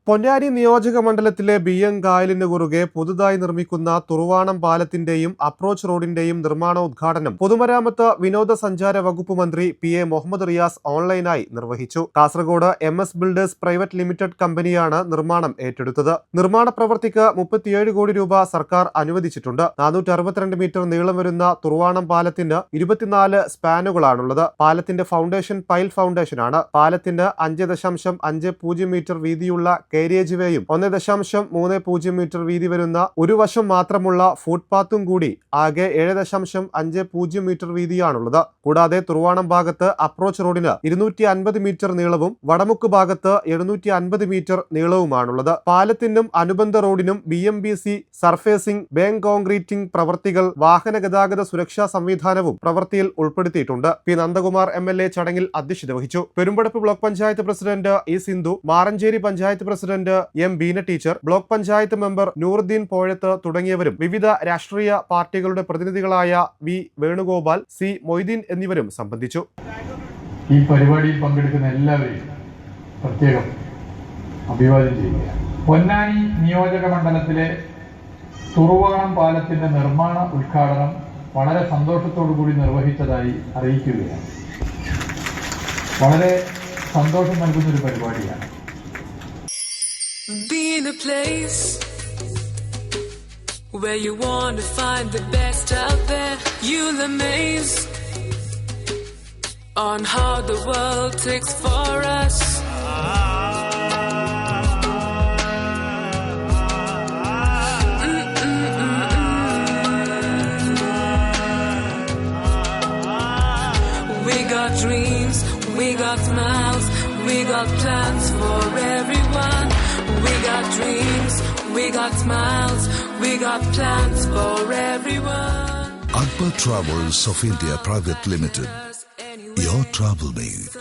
പൊന്നാനി നിയോജക മണ്ഡലത്തിലെ ബിയ്യം കായലിന് കുറുകെ പുതുതായി നിർമ്മിക്കുന്ന തുറുവാണം പാലത്തിന്റെയും അപ്രോച്ച് റോഡിന്റെയും നിർമ്മാണ ഉദ്ഘാടനം പൊതുമരാമത്ത് വിനോദസഞ്ചാര വകുപ്പ് മന്ത്രി പി.എ. മുഹമ്മദ് റിയാസ് ഓൺലൈനായി നിർവഹിച്ചു. Kasaragod MS builders private limited കമ്പനിയാണ് നിർമ്മാണം ഏറ്റെടുത്തത്. നിർമ്മാണ പ്രവൃത്തിക്ക് 37 കോടി രൂപ സർക്കാർ അനുവദിച്ചിട്ടുണ്ട്. 462 മീറ്റർ നീളം വരുന്ന തുറുവാണം പാലത്തിന് 24 സ്പാനുകളാണുള്ളത്. പാലത്തിന്റെ ഫൗണ്ടേഷൻ പൈൽ ഫൗണ്ടേഷനാണ്. പാലത്തിന് 5.50 മീറ്റർ വീതിയുള്ള കേരിയേജ് വേയും 1.30 മീറ്റർ വീതി വരുന്ന ഒരു വശം മാത്രമുള്ള ഫുട്പാത്തും കൂടി ആകെ 7.50 മീറ്റർ വീതിയാണുള്ളത്. കൂടാതെ തുറുവാണം ഭാഗത്ത് അപ്രോച്ച് റോഡിന് 250 മീറ്റർ നീളവും വടമുക്ക് ഭാഗത്ത് 750 മീറ്റർ നീളവുമാണുള്ളത്. പാലത്തിനും അനുബന്ധ റോഡിനും BMBC സർഫേസിംഗ്, ബാങ്ക് കോൺക്രീറ്റിംഗ് പ്രവൃത്തികൾ, വാഹന ഗതാഗത സുരക്ഷാ സംവിധാനവും പ്രവൃത്തിയിൽ ഉൾപ്പെടുത്തിയിട്ടുണ്ട്. പി. നന്ദകുമാർ MLA ചടങ്ങിൽ അധ്യക്ഷത വഹിച്ചു. Perumpadappu block panchayat president E. Sindhu, Maranchery panchayat president M. Beena teacher, block panchayat member Nooruddeen Pozhath തുടങ്ങിയവരും വിവിധ രാഷ്ട്രീയ പാർട്ടികളുടെ പ്രതിനിധികളായ V. വേണുഗോപാൽ, C. മൊയ്തീൻ എന്നിവരും സംബന്ധിച്ചു. ഈ പരിപാടിയിൽ പങ്കെടുക്കുന്ന എല്ലാവരെയും പ്രത്യേകം അഭിവാദ്യം ചെയ്യുക. പൊന്നാനി നിയോജക മണ്ഡലത്തിലെ തുറുവാണം പാലത്തിന്റെ നിർമ്മാണ ഉദ്ഘാടനം വളരെ സന്തോഷത്തോടു കൂടി നിർവഹിച്ചതായി അറിയിക്കുകയാണ്. വളരെ സന്തോഷം നൽകുന്നൊരു പരിപാടിയാണ്. Be in a place where you want to find the best out there. You'll amaze on how the world takes for us. We got dreams, we got smiles, we got plans for everyone. We got dreams, we got smiles, we got plans for everyone. Akbar Travels of India Private Limited. Your travel made.